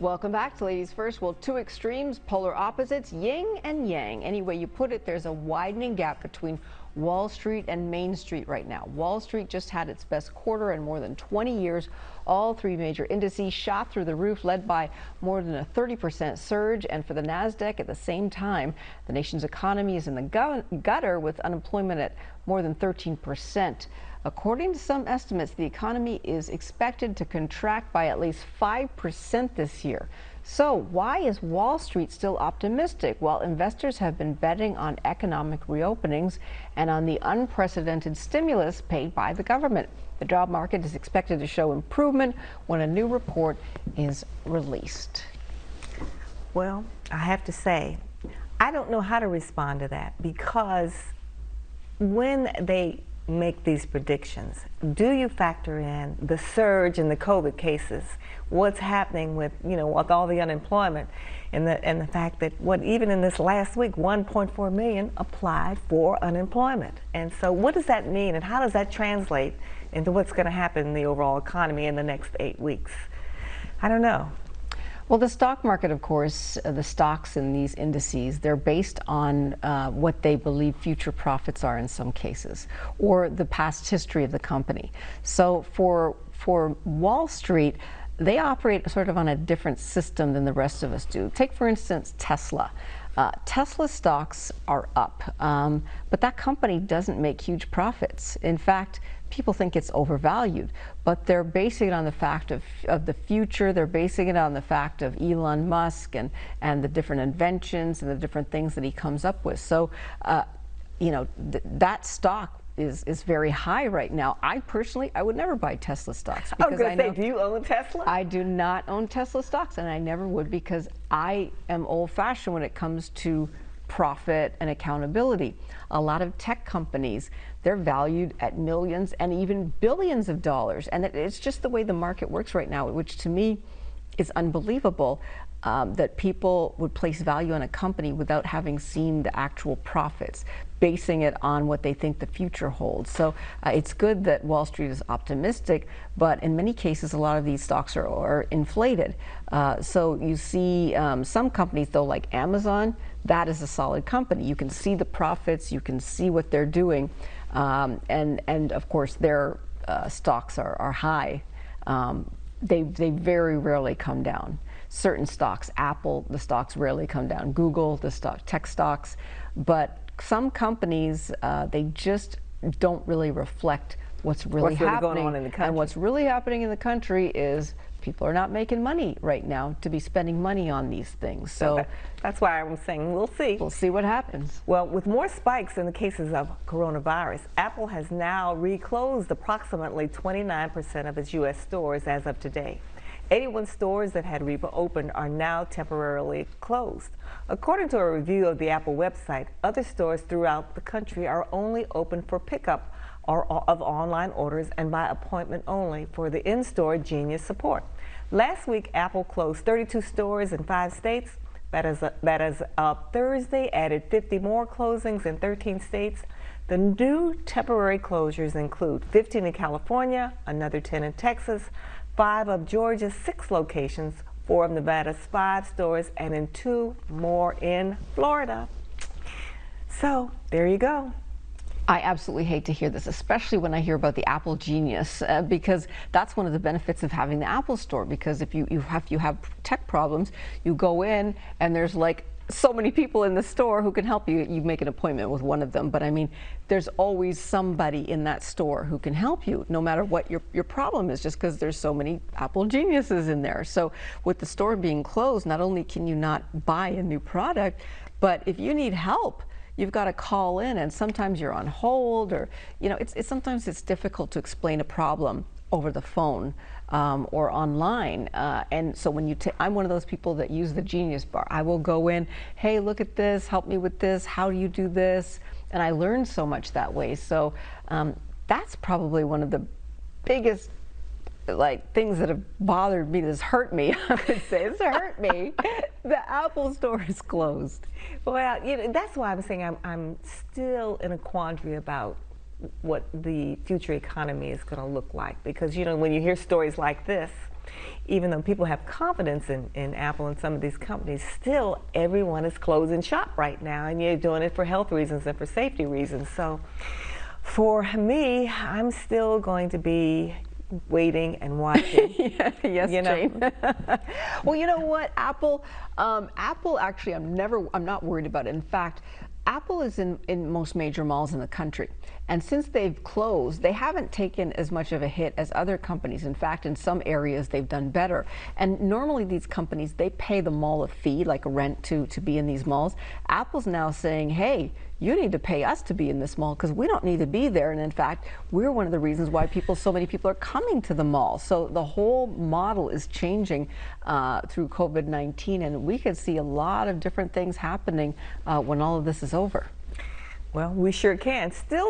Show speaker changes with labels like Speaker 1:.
Speaker 1: Welcome back to Ladies First. Well, two extremes, polar opposites, yin and yang. Any way you put it, there's a widening gap between Wall Street and Main Street right now. Wall Street just had its best quarter in more than 20 years. All three major indices shot through the roof, led by more than a 30% surge. And for the NASDAQ, at the same time, the nation's economy is in the gutter with unemployment at more than 13%. According to some estimates, the economy is expected to contract by at least 5% this year. So why is Wall Street still optimistic? Well, investors have been betting on economic reopenings and on the unprecedented stimulus paid by the government. The job market is expected to show improvement when a new report is released.
Speaker 2: Well, I have to say, I don't know how to respond to that, because when they make these predictions, do you factor in the surge in the COVID cases, what's happening with, with all the unemployment, and the fact that even in this last week, 1.4 million applied for unemployment. And so what does that mean, and how does that translate into what's going to happen in the overall economy in the next 8 weeks? I don't know.
Speaker 1: Well, the stock market, of course, the stocks in these indices, they're based on what they believe future profits are in some cases, or the past history of the company. So for Wall Street, they operate sort of on a different system than the rest of us do. Take, for instance, Tesla. Tesla stocks are up, but that company doesn't make huge profits. In fact, people think it's overvalued, but they're basing it on the fact of the future. They're basing it on the fact of Elon Musk and the different inventions and the different things that he comes up with. So, that stock is very high right now. I personally would never buy Tesla stocks.
Speaker 2: I was going to say, do you own Tesla?
Speaker 1: I do not own Tesla stocks, and I never would, because I am old-fashioned when it comes to profit and accountability. A lot of tech companies, they're valued at millions and even billions of dollars, and it's just the way the market works right now, which to me is unbelievable. That people would place value on a company without having seen the actual profits, basing it on what they think the future holds. So it's good that Wall Street is optimistic, but in many cases, a lot of these stocks are inflated. So you see some companies, though, like Amazon, that is a solid company. You can see the profits, you can see what they're doing, and of course their stocks are high. They very rarely come down. Certain stocks, Apple, the stocks rarely come down. Google, tech stocks, but some companies, they just don't really reflect what's really happening.
Speaker 2: Going on in the country.
Speaker 1: And what's really happening in the country is people are not making money right now to be spending money on these things. So
Speaker 2: that's why I'm saying we'll see.
Speaker 1: We'll see what happens.
Speaker 2: Well, with more spikes in the cases of coronavirus, Apple has now reclosed approximately 29% of its U.S. stores as of today. 81 stores that had reopened are now temporarily closed. According to a review of the Apple website, other stores throughout the country are only open for pickup of online orders and by appointment only for the in-store Genius support. Last week, Apple closed 32 stores in 5 states. That is Thursday added 50 more closings in 13 states. The new temporary closures include 15 in California, another 10 in Texas, 5 of Georgia's 6 locations, 4 of Nevada's 5 stores, and in 2 more in Florida. So there you go.
Speaker 1: I absolutely hate to hear this, especially when I hear about the Apple Genius, because that's one of the benefits of having the Apple Store. Because if you have tech problems, you go in and there's like so many people in the store who can help you. You make an appointment with one of them, but I mean, there's always somebody in that store who can help you, no matter what your problem is, just because there's so many Apple Geniuses in there. So with the store being closed, not only can you not buy a new product, but if you need help, you've got to call in, and sometimes you're on hold, or sometimes it's difficult to explain a problem over the phone or online, and so when I'm one of those people that use the Genius Bar. I will go in, hey, look at this, help me with this, how do you do this? And I learned so much that way. So that's probably one of the biggest things that have bothered me, that's hurt me. I would say it's hurt me. The Apple Store is closed.
Speaker 2: Well, that's why I'm saying I'm still in a quandary about what the future economy is going to look like, because when you hear stories like this, even though people have confidence in Apple and some of these companies, still everyone is closing shop right now, and you're doing it for health reasons and for safety reasons. So for me, I'm still going to be waiting and watching.
Speaker 1: Yes,
Speaker 2: you know?
Speaker 1: Jane. Well, you know what, Apple actually, I'm not worried about it. In fact, Apple is in most major malls in the country. And since they've closed, they haven't taken as much of a hit as other companies. In fact, in some areas, they've done better. And normally these companies, they pay the mall a fee, like a rent to be in these malls. Apple's now saying, hey, you need to pay us to be in this mall because we don't need to be there. And in fact, we're one of the reasons why so many people are coming to the mall. So the whole model is changing through COVID-19, and we could see a lot of different things happening when all of this is over.
Speaker 2: Well, we sure can. Still